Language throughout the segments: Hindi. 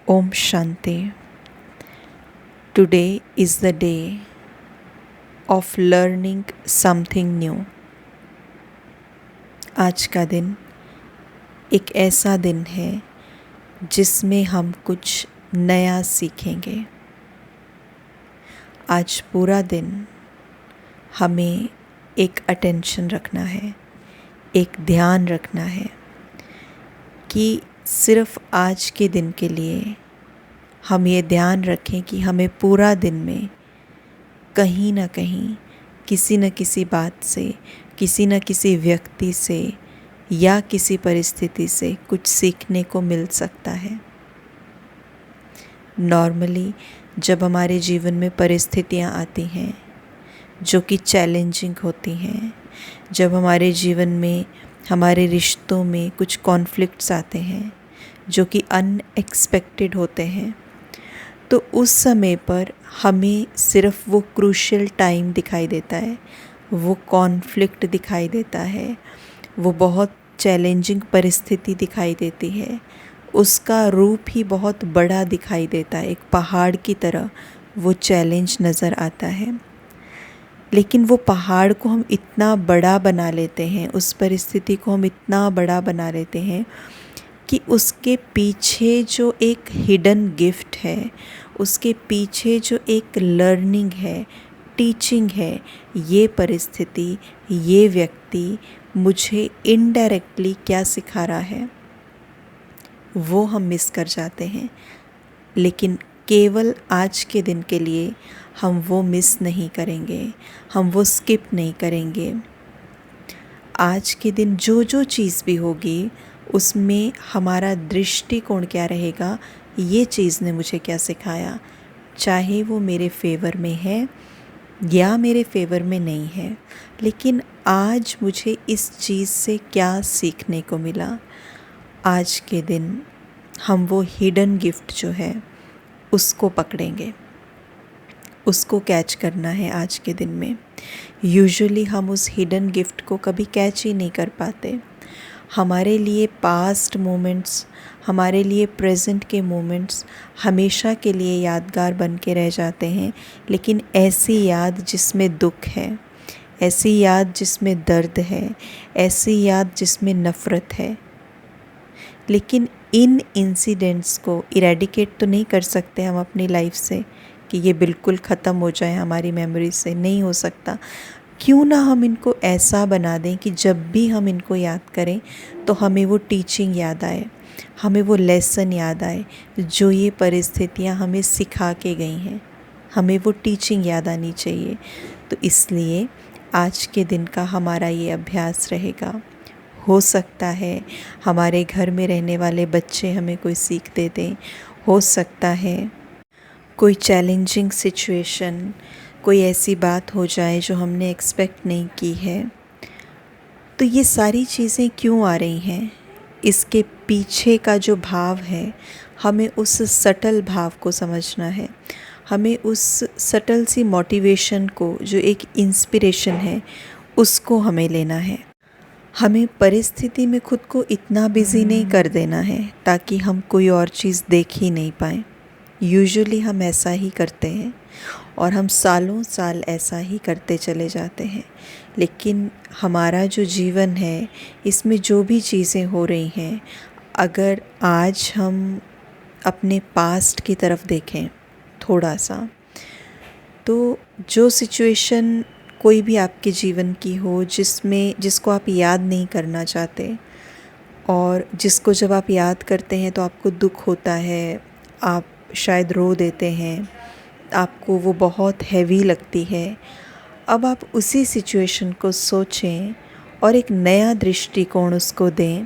Om Shanti. Today is the day of learning something new. आज का दिन एक ऐसा दिन है जिसमें हम कुछ नया सीखेंगे। आज पूरा दिन हमें एक अटेंशन रखना है, एक ध्यान रखना है कि सिर्फ आज के दिन के लिए हम ये ध्यान रखें कि हमें पूरा दिन में कहीं ना कहीं किसी न किसी बात से, किसी न किसी व्यक्ति से या किसी परिस्थिति से कुछ सीखने को मिल सकता है। नॉर्मली जब हमारे जीवन में परिस्थितियाँ आती हैं जो कि चैलेंजिंग होती हैं, जब हमारे जीवन में हमारे रिश्तों में कुछ कॉन्फ्लिक्ट्स आते हैं जो कि अनएक्सपेक्टेड होते हैं, तो उस समय पर हमें सिर्फ वो क्रूशियल टाइम दिखाई देता है, वो कॉन्फ्लिक्ट दिखाई देता है, वो बहुत चैलेंजिंग परिस्थिति दिखाई देती है, उसका रूप ही बहुत बड़ा दिखाई देता है, एक पहाड़ की तरह वो चैलेंज नज़र आता है। लेकिन वो पहाड़ को हम इतना बड़ा बना लेते हैं, उस परिस्थिति को हम इतना बड़ा बना लेते हैं कि उसके पीछे जो एक हिडन गिफ्ट है, उसके पीछे जो एक लर्निंग है, टीचिंग है, ये परिस्थिति, ये व्यक्ति मुझे इनडायरेक्टली क्या सिखा रहा है, वो हम मिस कर जाते हैं। लेकिन केवल आज के दिन के लिए हम वो मिस नहीं करेंगे, हम वो स्किप नहीं करेंगे। आज के दिन जो जो चीज़ भी होगी उसमें हमारा दृष्टिकोण क्या रहेगा, ये चीज़ ने मुझे क्या सिखाया, चाहे वो मेरे फेवर में है या मेरे फेवर में नहीं है, लेकिन आज मुझे इस चीज़ से क्या सीखने को मिला। आज के दिन हम वो हिडन गिफ्ट जो है उसको पकड़ेंगे, उसको कैच करना है आज के दिन में। यूजुअली हम उस हिडन गिफ्ट को कभी कैच ही नहीं कर पाते। हमारे लिए पास्ट मोमेंट्स, हमारे लिए प्रेजेंट के मोमेंट्स हमेशा के लिए यादगार बन के रह जाते हैं, लेकिन ऐसी याद जिसमें दुख है, ऐसी याद जिसमें दर्द है, ऐसी याद जिसमें नफ़रत है। लेकिन इन इंसिडेंट्स को इरेडिकेट तो नहीं कर सकते हम अपनी लाइफ से कि ये बिल्कुल ख़त्म हो जाए हमारी मेमोरी से, नहीं हो सकता। क्यों ना हम इनको ऐसा बना दें कि जब भी हम इनको याद करें तो हमें वो टीचिंग याद आए, हमें वो लेसन याद आए जो ये परिस्थितियाँ हमें सिखा के गई हैं, हमें वो टीचिंग याद आनी चाहिए। तो इसलिए आज के दिन का हमारा ये अभ्यास रहेगा। हो सकता है हमारे घर में रहने वाले बच्चे हमें कोई सीख दे दें, हो सकता है कोई चैलेंजिंग सिचुएशन, कोई ऐसी बात हो जाए जो हमने एक्सपेक्ट नहीं की है। तो ये सारी चीज़ें क्यों आ रही हैं, इसके पीछे का जो भाव है, हमें उस सटल भाव को समझना है। हमें उस सटल सी मोटिवेशन को, जो एक इंस्पिरेशन है, उसको हमें लेना है। हमें परिस्थिति में खुद को इतना बिज़ी नहीं कर देना है ताकि हम कोई और चीज़ देख ही नहीं पाएँ। यूजुअली हम ऐसा ही करते हैं और हम सालों साल ऐसा ही करते चले जाते हैं। लेकिन हमारा जो जीवन है, इसमें जो भी चीज़ें हो रही हैं, अगर आज हम अपने पास्ट की तरफ देखें थोड़ा सा, तो जो सिचुएशन कोई भी आपके जीवन की हो जिसको आप याद नहीं करना चाहते, और जिसको जब आप याद करते हैं तो आपको दुख होता है, आप शायद रो देते हैं, आपको वो बहुत हैवी लगती है। अब आप उसी सिचुएशन को सोचें और एक नया दृष्टिकोण उसको दें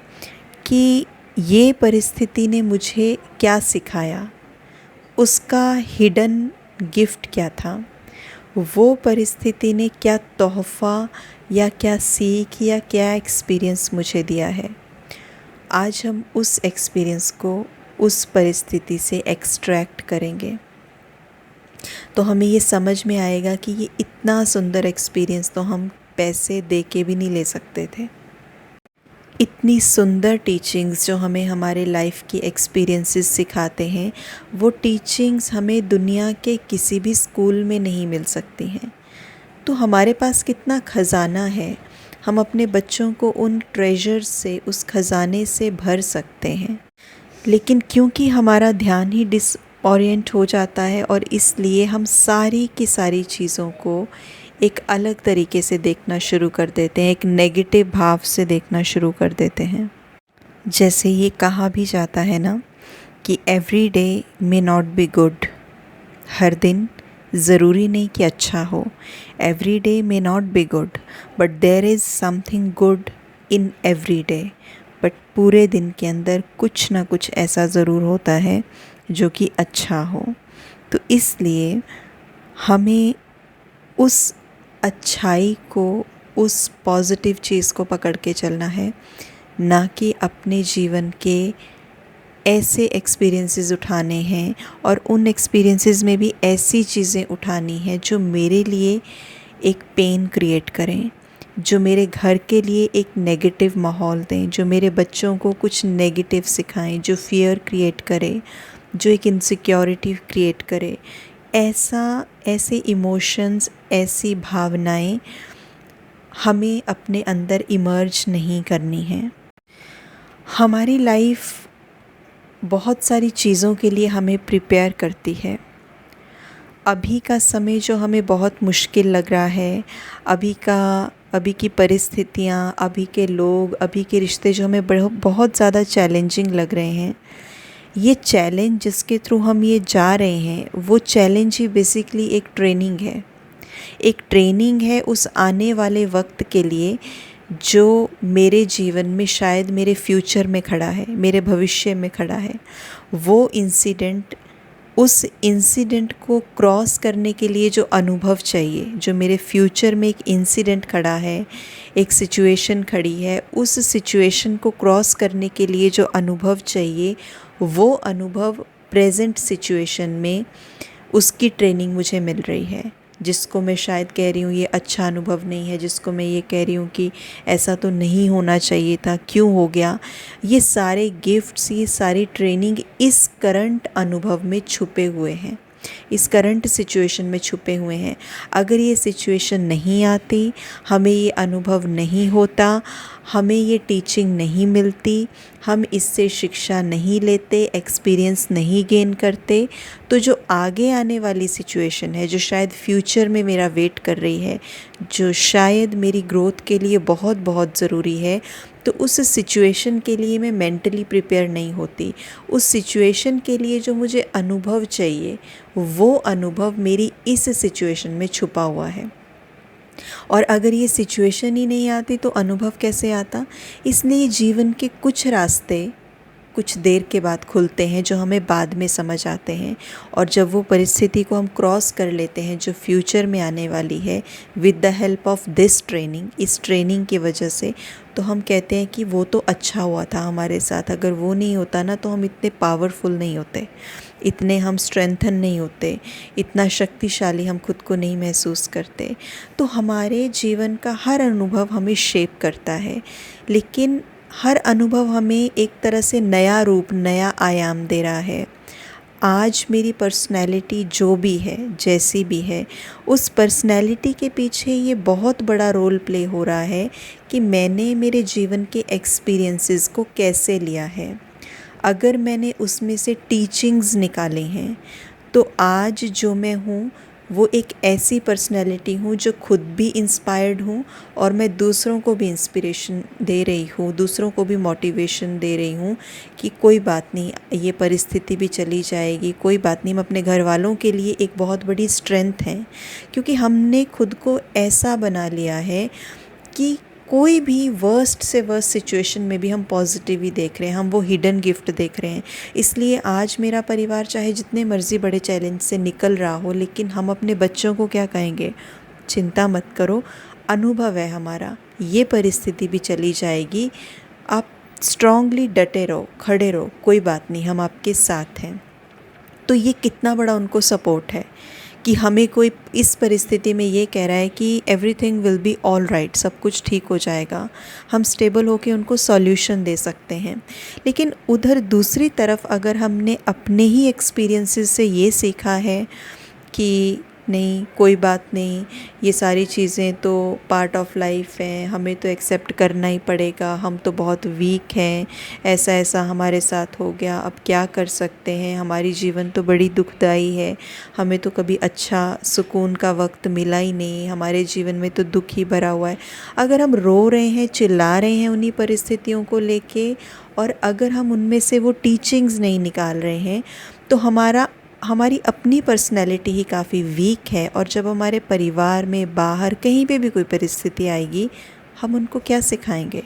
कि ये परिस्थिति ने मुझे क्या सिखाया, उसका हिडन गिफ्ट क्या था, वो परिस्थिति ने क्या तोहफ़ा या क्या सीख या क्या एक्सपीरियंस मुझे दिया है। आज हम उस एक्सपीरियंस को उस परिस्थिति से एक्सट्रैक्ट करेंगे तो हमें ये समझ में आएगा कि ये इतना सुंदर एक्सपीरियंस तो हम पैसे दे के भी नहीं ले सकते थे। इतनी सुंदर टीचिंग्स जो हमें हमारे लाइफ की एक्सपीरियंसेस सिखाते हैं, वो टीचिंग्स हमें दुनिया के किसी भी स्कूल में नहीं मिल सकती हैं। तो हमारे पास कितना ख़जाना है, हम अपने बच्चों को उन ट्रेजर से, उस ख़जाने से भर सकते हैं। लेकिन क्योंकि हमारा ध्यान ही डिसओरिएंट हो जाता है और इसलिए हम सारी की सारी चीज़ों को एक अलग तरीके से देखना शुरू कर देते हैं, एक नेगेटिव भाव से देखना शुरू कर देते हैं। जैसे ये कहा भी जाता है ना कि every day may not be good, हर दिन ज़रूरी नहीं कि अच्छा हो। Every day may not be good but there is something good in every day. But पूरे दिन के अंदर कुछ ना कुछ ऐसा ज़रूर होता है जो कि अच्छा हो। तो इसलिए हमें उस अच्छाई को, उस पॉजिटिव चीज़ को पकड़ के चलना है, ना कि अपने जीवन के ऐसे एक्सपीरियंसेस उठाने हैं और उन एक्सपीरियंसेस में भी ऐसी चीज़ें उठानी हैं जो मेरे लिए एक पेन क्रिएट करें, जो मेरे घर के लिए एक नेगेटिव माहौल दें, जो मेरे बच्चों को कुछ नेगेटिव सिखाएं, जो फियर क्रिएट करे, जो एक इनसिक्योरिटी क्रिएट करे। ऐसे इमोशंस, ऐसी भावनाएं हमें अपने अंदर इमर्ज नहीं करनी हैं। हमारी लाइफ बहुत सारी चीज़ों के लिए हमें प्रिपेयर करती है। अभी का समय जो हमें बहुत मुश्किल लग रहा है, अभी की परिस्थितियाँ, अभी के लोग, अभी के रिश्ते जो हमें बहुत ज़्यादा चैलेंजिंग लग रहे हैं, ये चैलेंज जिसके थ्रू हम ये जा रहे हैं, वो चैलेंज ही बेसिकली एक ट्रेनिंग है। एक ट्रेनिंग है उस आने वाले वक्त के लिए जो मेरे जीवन में शायद मेरे फ्यूचर में खड़ा है, मेरे भविष्य में खड़ा है। वो इंसिडेंट, उस इंसिडेंट को क्रॉस करने के लिए जो अनुभव चाहिए, जो मेरे फ्यूचर में एक इंसिडेंट खड़ा है, एक सिचुएशन खड़ी है, उस सिचुएशन को क्रॉस करने के लिए जो अनुभव चाहिए, वो अनुभव प्रेजेंट सिचुएशन में उसकी ट्रेनिंग मुझे मिल रही है। जिसको मैं शायद कह रही हूँ ये अच्छा अनुभव नहीं है, जिसको मैं ये कह रही हूँ कि ऐसा तो नहीं होना चाहिए था, क्यों हो गया, ये सारे गिफ्ट्स, ये सारी ट्रेनिंग इस करंट अनुभव में छुपे हुए हैं, इस करंट सिचुएशन में छुपे हुए हैं। अगर ये सिचुएशन नहीं आती, हमें ये अनुभव नहीं होता, हमें ये टीचिंग नहीं मिलती, हम इससे शिक्षा नहीं लेते, एक्सपीरियंस नहीं गेन करते, तो जो आगे आने वाली सिचुएशन है, जो शायद फ्यूचर में मेरा वेट कर रही है, जो शायद मेरी ग्रोथ के लिए बहुत बहुत ज़रूरी है, तो उस सिचुएशन के लिए मैं मेंटली प्रिपेयर नहीं होती। उस सिचुएशन के लिए जो मुझे अनुभव चाहिए, वो अनुभव मेरी इस सिचुएशन में छुपा हुआ है। और अगर ये सिचुएशन ही नहीं आती तो अनुभव कैसे आता? इसलिए जीवन के कुछ रास्ते कुछ देर के बाद खुलते हैं जो हमें बाद में समझ आते हैं, और जब वो परिस्थिति को हम क्रॉस कर लेते हैं जो फ्यूचर में आने वाली है, with the help of this training, इस ट्रेनिंग की वजह से, तो हम कहते हैं कि वो तो अच्छा हुआ था हमारे साथ। अगर वो नहीं होता ना तो हम इतने पावरफुल नहीं होते, इतने हम स्ट्रेंथन नहीं होते, इतना शक्तिशाली हम खुद को नहीं महसूस करते। तो हमारे जीवन का हर अनुभव हमें शेप करता है, लेकिन हर अनुभव हमें एक तरह से नया रूप, नया आयाम दे रहा है। आज मेरी पर्सनैलिटी जो भी है, जैसी भी है, उस पर्सनैलिटी के पीछे ये बहुत बड़ा रोल प्ले हो रहा है कि मैंने मेरे जीवन के एक्सपीरियंसेस को कैसे लिया है। अगर मैंने उसमें से टीचिंग्स निकाले हैं, तो आज जो मैं हूँ वो एक ऐसी पर्सनैलिटी हूँ जो खुद भी इंस्पायर्ड हूँ, और मैं दूसरों को भी इंस्पिरेशन दे रही हूँ, दूसरों को भी मोटिवेशन दे रही हूँ कि कोई बात नहीं, ये परिस्थिति भी चली जाएगी, कोई बात नहीं। हम अपने घर वालों के लिए एक बहुत बड़ी स्ट्रेंथ हैं, क्योंकि हमने खुद को ऐसा बना लिया है कि कोई भी वर्स्ट से वर्स्ट सिचुएशन में भी हम पॉजिटिव ही देख रहे हैं, हम वो हिडन गिफ्ट देख रहे हैं। इसलिए आज मेरा परिवार चाहे जितने मर्ज़ी बड़े चैलेंज से निकल रहा हो, लेकिन हम अपने बच्चों को क्या कहेंगे? चिंता मत करो, अनुभव है हमारा, ये परिस्थिति भी चली जाएगी, आप स्ट्रांगली डटे रहो, खड़े रहो, कोई बात नहीं, हम आपके साथ हैं। तो ये कितना बड़ा उनको सपोर्ट है कि हमें कोई इस परिस्थिति में ये कह रहा है कि everything will be all right, सब कुछ ठीक हो जाएगा, हम स्टेबल होकर उनको सॉल्यूशन दे सकते हैं। लेकिन उधर दूसरी तरफ अगर हमने अपने ही एक्सपीरियंसेस से ये सीखा है कि नहीं कोई बात नहीं, ये सारी चीज़ें तो पार्ट ऑफ लाइफ हैं, हमें तो एक्सेप्ट करना ही पड़ेगा, हम तो बहुत वीक हैं, ऐसा ऐसा हमारे साथ हो गया, अब क्या कर सकते हैं, हमारी जीवन तो बड़ी दुखदाई है, हमें तो कभी अच्छा सुकून का वक्त मिला ही नहीं, हमारे जीवन में तो दुख ही भरा हुआ है। अगर हम रो रहे हैं, चिल्ला रहे हैं उन्हीं परिस्थितियों को लेके, और अगर हम उनमें से वो टीचिंग्स नहीं निकाल रहे हैं, तो हमारी अपनी पर्सनैलिटी ही काफ़ी वीक है। और जब हमारे परिवार में, बाहर कहीं पे भी कोई परिस्थिति आएगी, हम उनको क्या सिखाएंगे?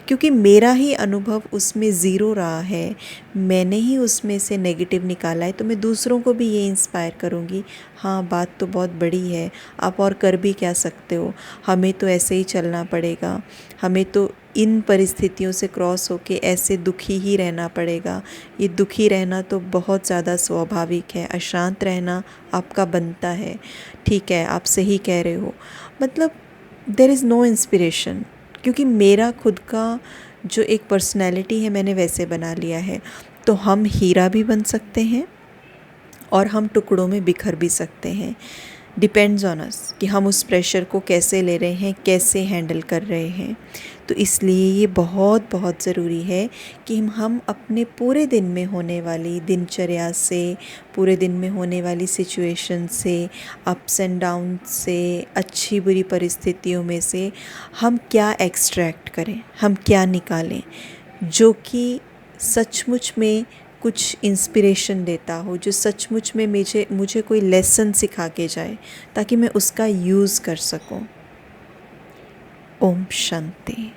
क्योंकि मेरा ही अनुभव उसमें ज़ीरो रहा है, मैंने ही उसमें से नेगेटिव निकाला है, तो मैं दूसरों को भी ये इंस्पायर करूँगी, हाँ बात तो बहुत बड़ी है, आप और कर भी क्या सकते हो, हमें तो ऐसे ही चलना पड़ेगा, हमें तो इन परिस्थितियों से क्रॉस होके ऐसे दुखी ही रहना पड़ेगा। ये दुखी रहना तो बहुत ज़्यादा स्वाभाविक है, अशांत रहना आपका बनता है। ठीक है, आप सही कह रहे हो, मतलब देयर इज़ नो इंस्पिरेशन, क्योंकि मेरा खुद का जो एक पर्सनैलिटी है मैंने वैसे बना लिया है। तो हम हीरा भी बन सकते हैं और हम टुकड़ों में बिखर भी सकते हैं। डिपेंड्स ऑन अस कि हम उस प्रेशर को कैसे ले रहे हैं, कैसे हैंडल कर रहे हैं। तो इसलिए ये बहुत बहुत ज़रूरी है कि हम अपने पूरे दिन में होने वाली दिनचर्या से, पूरे दिन में होने वाली सिचुएशन से, अप्स एंड डाउन से, अच्छी बुरी परिस्थितियों में से हम क्या एक्सट्रैक्ट करें, हम क्या निकालें जो कि सचमुच में कुछ इंस्पिरेशन देता हो, जो सचमुच में मुझे कोई लेसन सिखा के जाए, ताकि मैं उसका यूज़ कर सकूं। ओम शांति।